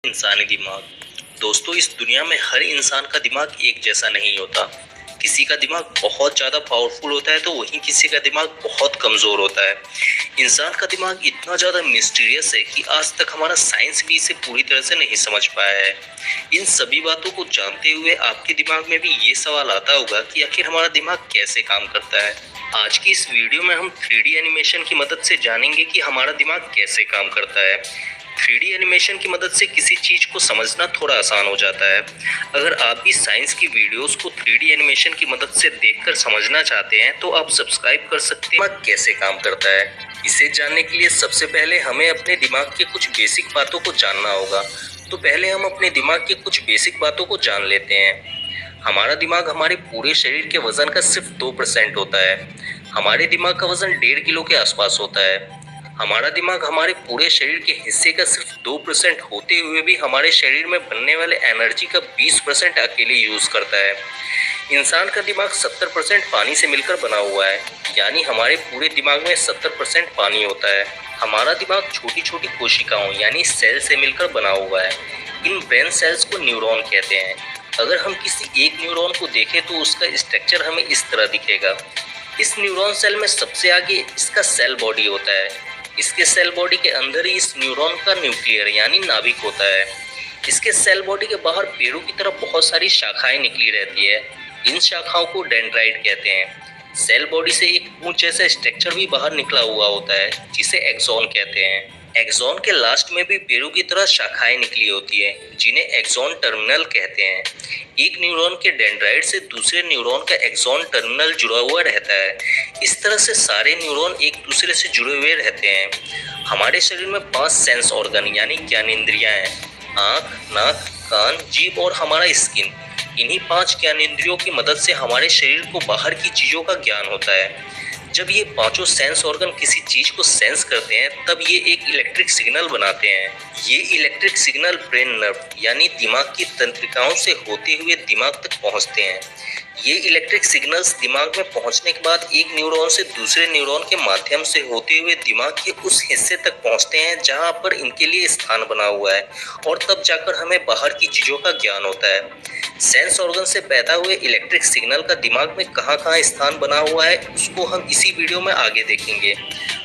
इंसानी दिमाग। दोस्तों, इस दुनिया में हर इंसान का दिमाग एक जैसा नहीं होता। किसी का दिमाग बहुत ज्यादा पावरफुल होता है तो वहीं किसी का दिमाग बहुत कमजोर होता है। इंसान का दिमाग इतना ज्यादा मिस्टीरियस है कि आज तक हमारा साइंस भी इसे पूरी तरह से नहीं समझ पाया है। इन सभी बातों को जानते हुए आपके दिमाग में भी ये सवाल आता होगा कि आखिर हमारा दिमाग कैसे काम करता है। आज की इस वीडियो में हम 3D एनिमेशन की मदद से जानेंगे कि हमारा दिमाग कैसे काम करता है। 3D एनिमेशन की मदद से किसी चीज को समझना थोड़ा आसान हो जाता है। अगर आप भी साइंस की वीडियोस को 3D एनिमेशन की मदद से देखकर समझना चाहते हैं तो आप सब्सक्राइब कर सकते हैं। दिमाग कैसे काम करता है, इसे जानने के लिए सबसे पहले हमें अपने दिमाग के कुछ बेसिक बातों को जानना होगा। तो पहले हम अपने दिमाग के कुछ बेसिक बातों को जान लेते हैं। हमारा दिमाग हमारे पूरे शरीर के वजन का सिर्फ 2% होता है। हमारे दिमाग का वजन 1.5 किलो के आसपास होता है। हमारा दिमाग हमारे पूरे शरीर के हिस्से का सिर्फ 2% होते हुए भी हमारे शरीर में बनने वाले एनर्जी का 20% अकेले यूज करता है। इंसान का दिमाग 70% पानी से मिलकर बना हुआ है, यानी हमारे पूरे दिमाग में 70% पानी होता है। हमारा दिमाग छोटी छोटी कोशिकाओं यानी सेल से मिलकर बना हुआ है। इन ब्रेन सेल्स को न्यूरॉन कहते हैं। अगर हम किसी एक न्यूरॉन को देखें तो उसका स्ट्रक्चर हमें इस तरह दिखेगा। इस न्यूरॉन सेल में सबसे आगे इसका सेल बॉडी होता है। इसके सेल बॉडी के अंदर ही इस न्यूरॉन का न्यूक्लियर यानी नाभिक होता है। इसके सेल बॉडी के बाहर पेड़ों की तरह बहुत सारी शाखाएं निकली रहती है। इन शाखाओं को डेंड्राइट कहते हैं। सेल बॉडी से एक पूंछ जैसा स्ट्रक्चर भी बाहर निकला हुआ होता है जिसे एक्सॉन कहते हैं। एक्सॉन के लास्ट में भी पेड़ों की तरह शाखाएं निकली होती है जिन्हें एक्सॉन टर्मिनल कहते हैं। एक न्यूरॉन के डेंड्राइट से दूसरे न्यूरॉन का एक्सॉन टर्मिनल जुड़ा हुआ रहता है। इस तरह से सारे न्यूरॉन एक दूसरे से जुड़े हुए रहते हैं। हमारे शरीर में 5 सेंस ऑर्गन यानी ज्ञानेंद्रियां हैं: आँख, नाक, कान, जीभ और हमारा स्किन। इन्हीं 5 ज्ञानेंद्रियों की मदद से हमारे शरीर को बाहर की चीजों का ज्ञान होता है। जब ये पांचों सेंस ऑर्गन किसी चीज को सेंस करते हैं तब ये एक इलेक्ट्रिक सिग्नल बनाते हैं। ये इलेक्ट्रिक सिग्नल ब्रेन नर्व यानी दिमाग की तंत्रिकाओं से होते हुए दिमाग तक पहुंचते हैं। ये इलेक्ट्रिक सिग्नल्स दिमाग में पहुंचने के बाद एक न्यूरॉन से दूसरे न्यूरॉन के माध्यम से होते हुए दिमाग के उस हिस्से तक पहुंचते हैं जहां पर इनके लिए स्थान बना हुआ है, और तब जाकर हमें बाहर की चीजों का ज्ञान होता है। सेंस ऑर्गन से पैदा हुए इलेक्ट्रिक सिग्नल का दिमाग में कहाँ स्थान बना हुआ है उसको हम इसी वीडियो में आगे देखेंगे।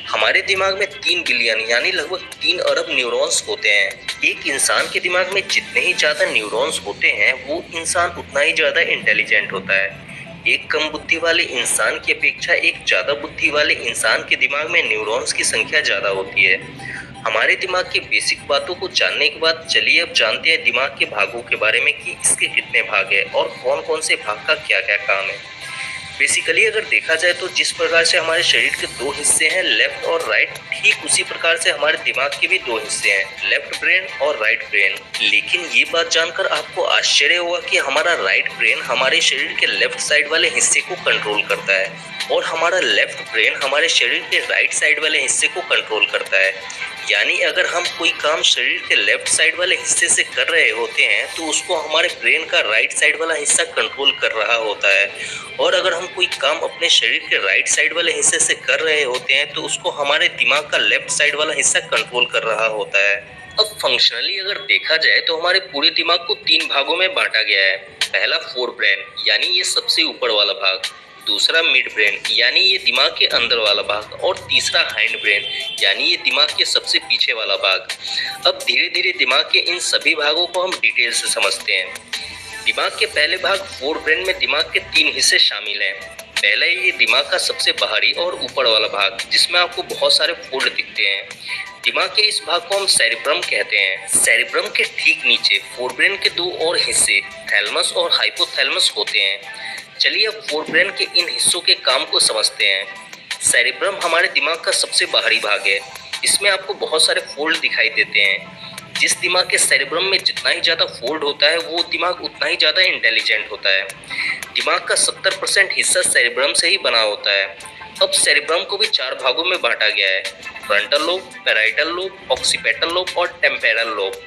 हमारे दिमाग में 3 बिलियन यानी लगभग 3 अरब न्यूरॉन्स होते हैं। एक इंसान के दिमाग में जितने ही ज्यादा न्यूरॉन्स होते हैं वो इंसान उतना ही ज्यादा इंटेलिजेंट होता है। एक कम बुद्धि वाले इंसान की अपेक्षा एक ज्यादा बुद्धि वाले इंसान के दिमाग में न्यूरॉन्स की संख्या ज्यादा होती है। हमारे दिमाग की बेसिक बातों को जानने के बाद चलिए अब जानते हैं दिमाग के भागों के बारे में कि इसके कितने भाग हैं और कौन कौन से भाग का क्या क्या काम है। बेसिकली अगर देखा जाए तो जिस प्रकार से हमारे शरीर के 2 हिस्से हैं, लेफ्ट और राइट, ठीक उसी प्रकार से हमारे दिमाग के भी 2 हिस्से हैं, लेफ्ट ब्रेन और राइट ब्रेन। लेकिन ये बात जानकर आपको आश्चर्य होगा कि हमारा राइट ब्रेन हमारे शरीर के लेफ्ट साइड वाले हिस्से को कंट्रोल करता है और हमारा लेफ्ट ब्रेन हमारे शरीर के राइट साइड वाले हिस्से को कंट्रोल करता है। यानी अगर हम कोई काम शरीर के लेफ्ट साइड वाले हिस्से से कर रहे होते हैं तो उसको हमारे ब्रेन का राइट साइड वाला हिस्सा कंट्रोल कर रहा होता है, और अगर हम कोई काम अपने शरीर के राइट साइड वाले हिस्से से कर रहे होते हैं तो उसको हमारे दिमाग का लेफ्ट साइड वाला हिस्सा कंट्रोल कर रहा होता है। अब फंक्शनली अगर देखा जाए तो हमारे पूरे दिमाग को 3 भागों में बांटा गया है। पहला फोर ब्रेन यानी ये सबसे ऊपर वाला भाग, दूसरा मिड ब्रेन यानी ये दिमाग के अंदर वाला भाग, और तीसरा हाइंड ब्रेन यानी ये दिमाग के सबसे पीछे वाला भाग। अब धीरे धीरे दिमाग के इन सभी भागों को हम डिटेल से समझते हैं। दिमाग के पहले भाग फोर ब्रेन में दिमाग के 3 हिस्से शामिल हैं। पहला ये दिमाग का सबसे बाहरी और ऊपर वाला भाग जिसमें आपको बहुत सारे फोल्ड दिखते हैं। दिमाग के इस भाग को हम सेरिब्रम कहते हैं। सेरिब्रम के ठीक नीचे फोरब्रेन के 2 और हिस्से थैलेमस और हाइपोथैलेमस होते हैं। चलिए अब फोरब्रेन के इन हिस्सों के काम को समझते हैं। सेरिब्रम हमारे दिमाग का सबसे बाहरी भाग है। इसमें आपको बहुत सारे फोल्ड दिखाई देते हैं। जिस दिमाग के सेरिब्रम में जितना ही ज़्यादा फोल्ड होता है वो दिमाग उतना ही ज़्यादा इंटेलिजेंट होता है। दिमाग का 70% हिस्सा सेरिब्रम से ही बना होता है। अब सेरिब्रम को भी 4 भागों में बांटा गया है: frontal lobe, parietal lobe, occipital lobe और temporal lobe.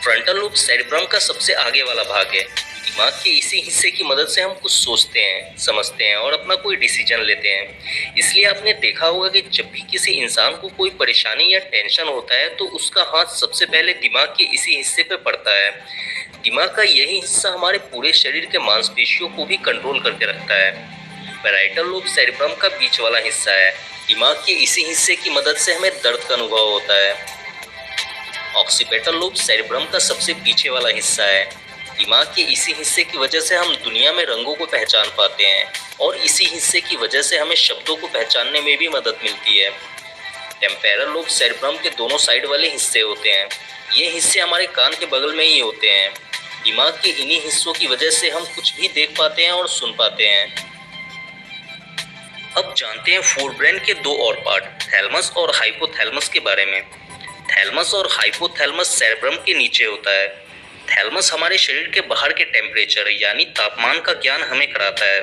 Frontal lobe cerebrum का सबसे आगे वाला भाग है। दिमाग के इसी हिस्से की मदद से हम कुछ सोचते हैं, समझते हैं और अपना कोई डिसीजन लेते हैं। इसलिए आपने देखा होगा कि जब भी किसी इंसान को कोई परेशानी या टेंशन होता है तो उसका हाथ सबसे पहले दिमाग के इसी हिस्से पे पड़ता है। दिमाग का यही हिस्सा हमारे पूरे शरीर के मांसपेशियों को भी कंट्रोल करके रखता है। पैराइटल लोब सेरेब्रम का बीच वाला हिस्सा है। दिमाग के इसी हिस्से की मदद से हमें दर्द का अनुभव होता है। ऑक्सीपिटल लोब सेरेब्रम का सबसे पीछे वाला हिस्सा है। दिमाग के इसी हिस्से की वजह से हम दुनिया में रंगों को पहचान पाते हैं और इसी हिस्से की वजह से हमें शब्दों को पहचानने में भी मदद मिलती है। टेम्पोरल लोब सेरेब्रम के दोनों साइड वाले हिस्से होते हैं। ये हिस्से हमारे कान के बगल में ही होते हैं। दिमाग के इन्हीं हिस्सों की वजह से हम कुछ भी देख पाते हैं और सुन पाते हैं। अब जानते हैं फोरब्रेन के दो और पार्ट, थैलेमस और हाइपोथैलेमस के बारे में। थैलेमस और हाइपोथैलेमस सेरेब्रम के नीचे होता है। थैलेमस हमारे शरीर के बाहर के टेम्परेचर यानी तापमान का ज्ञान हमें कराता है।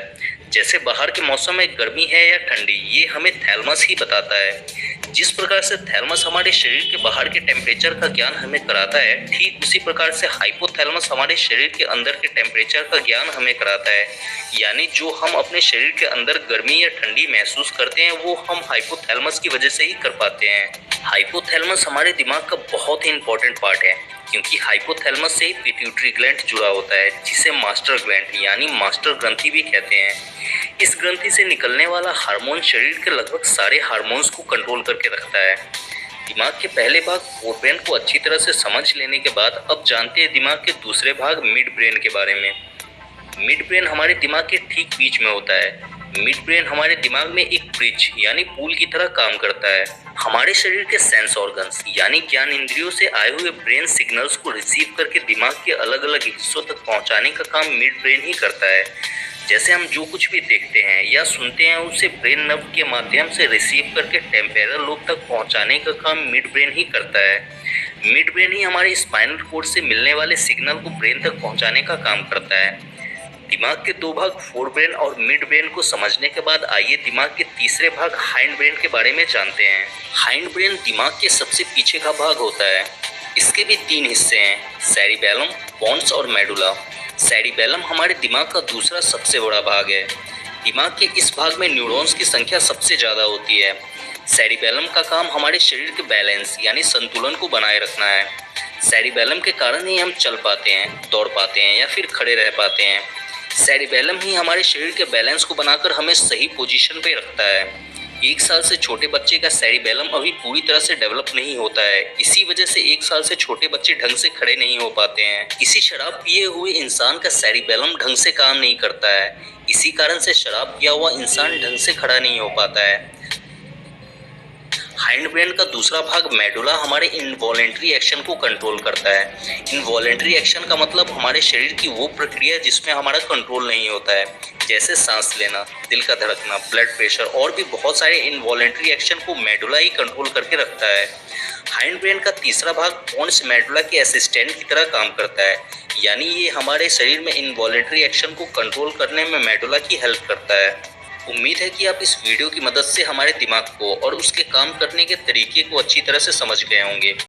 जैसे बाहर के मौसम में गर्मी है या ठंडी, ये हमें थैलेमस ही बताता है। जिस प्रकार से थैलेमस हमारे शरीर के बाहर के टेम्परेचर का ज्ञान हमें कराता है, ठीक उसी प्रकार से हाइपोथैलेमस हमारे शरीर के अंदर के टेम्परेचर का ज्ञान हमें कराता है। यानी जो हम अपने शरीर के अंदर गर्मी या ठंडी महसूस करते हैं वो हम हाइपोथैलेमस की वजह से ही कर पाते हैं। हाइपोथैलेमस हमारे दिमाग का बहुत ही इंपॉर्टेंट पार्ट है, क्योंकि हाइपोथैलेमस से पिट्यूटरी ग्लैंड जुड़ा होता है, जिसे मास्टर ग्लैंड यानी मास्टर ग्रंथि भी कहते हैं। इस ग्रंथि से निकलने वाला हार्मोन शरीर के लगभग सारे हार्मोन्स को कंट्रोल करके रखता है। दिमाग के पहले भाग फोरब्रेन को अच्छी तरह से समझ लेने के बाद अब जानते हैं दिमाग के दूसरे भाग मिड ब्रेन के बारे में। मिड ब्रेन हमारे दिमाग के ठीक बीच में होता है। मिड ब्रेन हमारे दिमाग में एक ब्रिज यानी पुल की तरह काम करता है। हमारे शरीर के सेंस ऑर्गन्स यानी ज्ञान इंद्रियों से आए हुए ब्रेन सिग्नल्स को रिसीव करके दिमाग के अलग अलग हिस्सों तक पहुंचाने का काम मिड ब्रेन ही करता है। जैसे हम जो कुछ भी देखते हैं या सुनते हैं उसे ब्रेन नर्व के माध्यम से रिसीव करके टेम्पोरल लोब तक पहुंचाने का काम मिड ब्रेन ही करता है। मिड ब्रेन ही हमारे स्पाइनल कोड से मिलने वाले सिग्नल को ब्रेन तक पहुंचाने का काम करता है। दिमाग के दो भाग फोरब्रेन और मिड ब्रेन को समझने के बाद आइए दिमाग के तीसरे भाग हाइंड ब्रेन के बारे में जानते हैं। हाइंड ब्रेन दिमाग के सबसे पीछे का भाग होता है। इसके भी तीन हिस्से हैं, सेरिबेलम, पोन्स और मेडुला। सेरिबेलम हमारे दिमाग का दूसरा सबसे बड़ा भाग है। दिमाग के इस भाग में न्यूरॉन्स की संख्या सबसे ज़्यादा होती है। सेरिबेलम का काम हमारे शरीर के बैलेंस यानी संतुलन को बनाए रखना है। सेरिबेलम के कारण ही हम चल पाते हैं, दौड़ पाते हैं या फिर खड़े रह पाते हैं। सेरिबेलम ही हमारे शरीर के बैलेंस को बनाकर हमें सही पोजीशन पे रखता है। 1 साल से छोटे बच्चे का सेरिबेलम अभी पूरी तरह से डेवलप नहीं होता है। इसी वजह से 1 साल से छोटे बच्चे ढंग से खड़े नहीं हो पाते हैं। किसी शराब पिए हुए इंसान का सेरिबेलम ढंग से काम नहीं करता है। इसी कारण से शराब पिया हुआ इंसान ढंग से खड़ा नहीं हो पाता है। हाइंड ब्रेन का दूसरा भाग मेडुला हमारे इनवॉलेंट्री एक्शन को कंट्रोल करता है। इनवॉलेंट्री एक्शन का मतलब हमारे शरीर की वो प्रक्रिया जिसमें हमारा कंट्रोल नहीं होता है, जैसे सांस लेना, दिल का धड़कना, ब्लड प्रेशर और भी बहुत सारे इनवॉलेंट्री एक्शन को मेडुला ही कंट्रोल करके रखता है। हाइंड ब्रेन का तीसरा भाग पोन्स मेडुला के असिस्टेंट की तरह काम करता है, यानी ये हमारे शरीर में इनवॉलेंट्री एक्शन को कंट्रोल करने में मेडुला की हेल्प करता है। उम्मीद है कि आप इस वीडियो की मदद से हमारे दिमाग को और उसके काम करने के तरीके को अच्छी तरह से समझ गए होंगे।